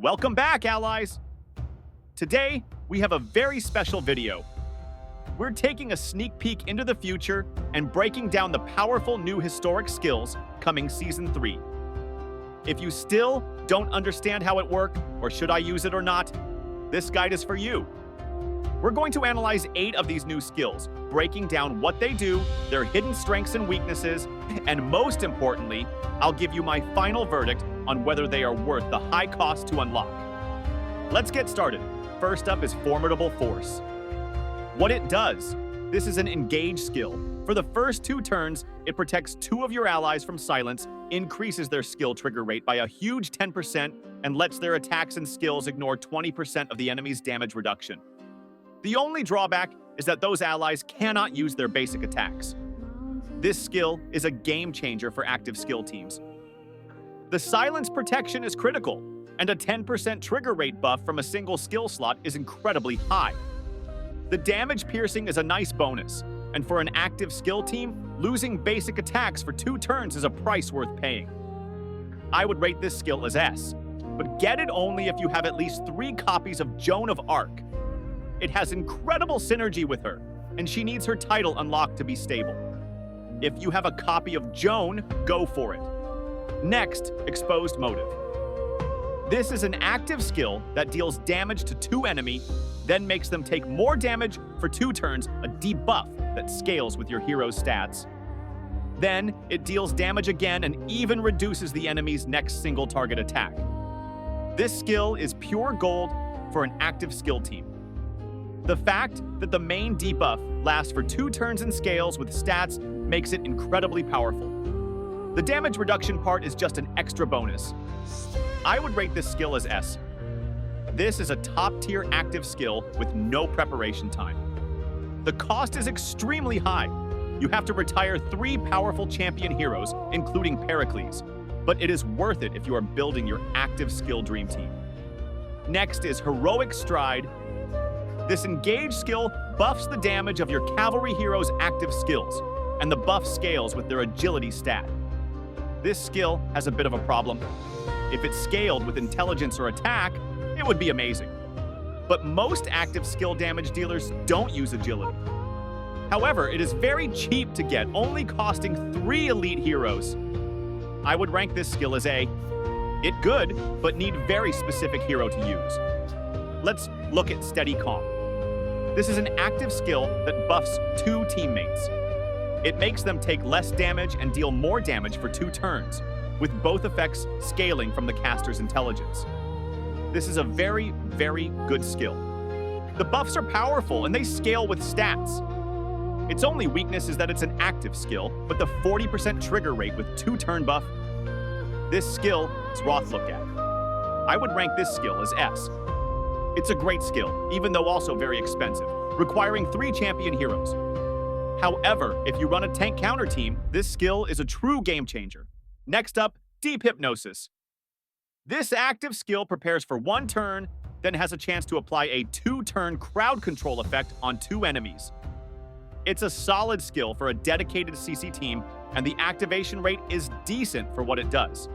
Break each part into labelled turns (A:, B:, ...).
A: Welcome back, allies! Today, we have a very special video. We're taking a sneak peek into the future and breaking down the powerful new historic skills coming Season 3. If you still don't understand how it works, or should I use it or not, this guide is for you. We're going to analyze 8 of these new skills, breaking down what they do, their hidden strengths and weaknesses, and most importantly, I'll give you my final verdict on whether they are worth the high cost to unlock. Let's get started. First up is Formidable Force. What it does: this is an engage skill. For the first 2 turns, it protects 2 of your allies from silence, increases their skill trigger rate by a huge 10%, and lets their attacks and skills ignore 20% of the enemy's damage reduction. The only drawback is that those allies cannot use their basic attacks. This skill is a game changer for active skill teams. The silence protection is critical, and a 10% trigger rate buff from a single skill slot is incredibly high. The damage piercing is a nice bonus, and for an active skill team, losing basic attacks for 2 turns is a price worth paying. I would rate this skill as S, but get it only if you have at least 3 copies of Joan of Arc. It has incredible synergy with her, and she needs her title unlocked to be stable. If you have a copy of Joan, go for it. Next, Exposed Motive. This is an active skill that deals damage to 2 enemies, then makes them take more damage for 2 turns, a debuff that scales with your hero's stats. Then, it deals damage again and even reduces the enemy's next single target attack. This skill is pure gold for an active skill team. The fact that the main debuff lasts for 2 turns and scales with stats makes it incredibly powerful. The damage reduction part is just an extra bonus. I would rate this skill as S. This is a top-tier active skill with no preparation time. The cost is extremely high. You have to retire 3 powerful champion heroes, including Pericles, but it is worth it if you are building your active skill dream team. Next is Heroic Stride. This engage skill buffs the damage of your cavalry hero's active skills, and the buff scales with their agility stat. This skill has a bit of a problem. If it's scaled with intelligence or attack, it would be amazing. But most active skill damage dealers don't use agility. However, it is very cheap to get, only costing 3 elite heroes. I would rank this skill as A. It good, but need very specific hero to use. Let's look at Steady Calm. This is an active skill that buffs 2 teammates. It makes them take less damage and deal more damage for 2 turns, with both effects scaling from the caster's intelligence. This is a very, very good skill. The buffs are powerful and they scale with stats. Its only weakness is that it's an active skill, but the 40% trigger rate with 2 turn buff. This skill is raw to look at. I would rank this skill as S. It's a great skill, even though also very expensive, requiring 3 champion heroes. However, if you run a tank counter team, this skill is a true game changer. Next up, Deep Hypnosis. This active skill prepares for 1 turn, then has a chance to apply a 2-turn crowd control effect on 2 enemies. It's a solid skill for a dedicated CC team, and the activation rate is decent for what it does.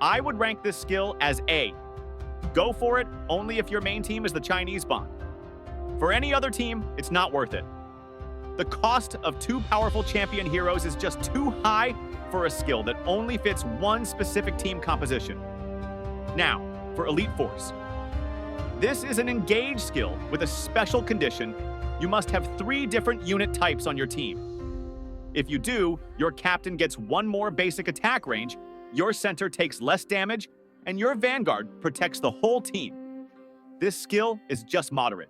A: I would rank this skill as A. Go for it only if your main team is the Chinese Bond. For any other team, it's not worth it. The cost of 2 powerful champion heroes is just too high for a skill that only fits 1 specific team composition. Now, for Elite Force. This is an engage skill with a special condition. You must have 3 different unit types on your team. If you do, your captain gets 1 more basic attack range, your center takes less damage, and your vanguard protects the whole team. This skill is just moderate.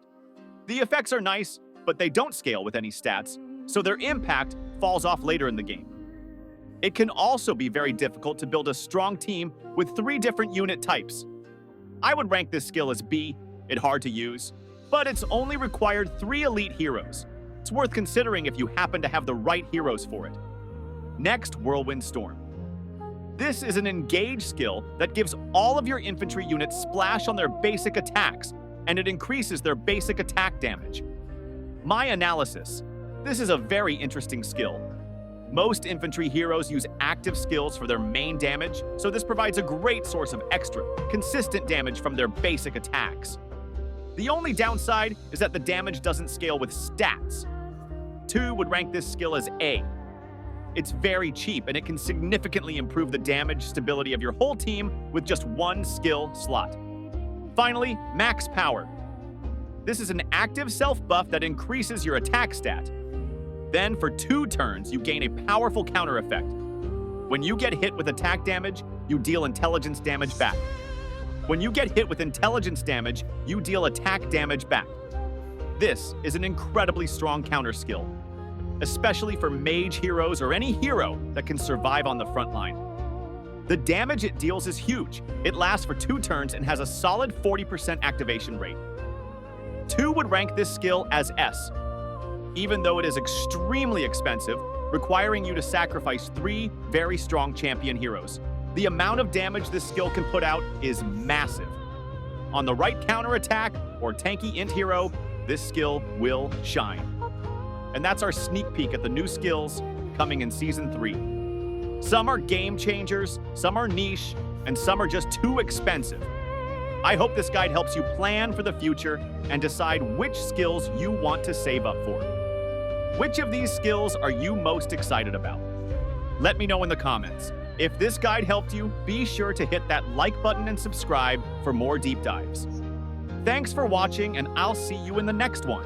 A: The effects are nice, but they don't scale with any stats, so their impact falls off later in the game. It can also be very difficult to build a strong team with 3 different unit types. I would rank this skill as B. It's hard to use, but it's only required 3 elite heroes. It's worth considering if you happen to have the right heroes for it. Next, Whirlwind Storm. This is an engage skill that gives all of your infantry units splash on their basic attacks, and it increases their basic attack damage. My analysis: this is a very interesting skill. Most infantry heroes use active skills for their main damage, so this provides a great source of extra, consistent damage from their basic attacks. The only downside is that the damage doesn't scale with stats. 2 would rank this skill as A. It's very cheap, and it can significantly improve the damage stability of your whole team with just 1 skill slot. Finally, Max Power. This is an active self-buff that increases your attack stat. Then, for 2 turns, you gain a powerful counter effect. When you get hit with attack damage, you deal intelligence damage back. When you get hit with intelligence damage, you deal attack damage back. This is an incredibly strong counter skill, especially for mage heroes or any hero that can survive on the front line. The damage it deals is huge. It lasts for 2 turns and has a solid 40% activation rate. 2 would rank this skill as S, even though it is extremely expensive, requiring you to sacrifice 3 very strong champion heroes. The amount of damage this skill can put out is massive. On the right counterattack or tanky int hero, this skill will shine. And that's our sneak peek at the new skills coming in Season 3. Some are game changers, some are niche, and some are just too expensive. I hope this guide helps you plan for the future and decide which skills you want to save up for. Which of these skills are you most excited about? Let me know in the comments. If this guide helped you, be sure to hit that like button and subscribe for more deep dives. Thanks for watching, and I'll see you in the next one.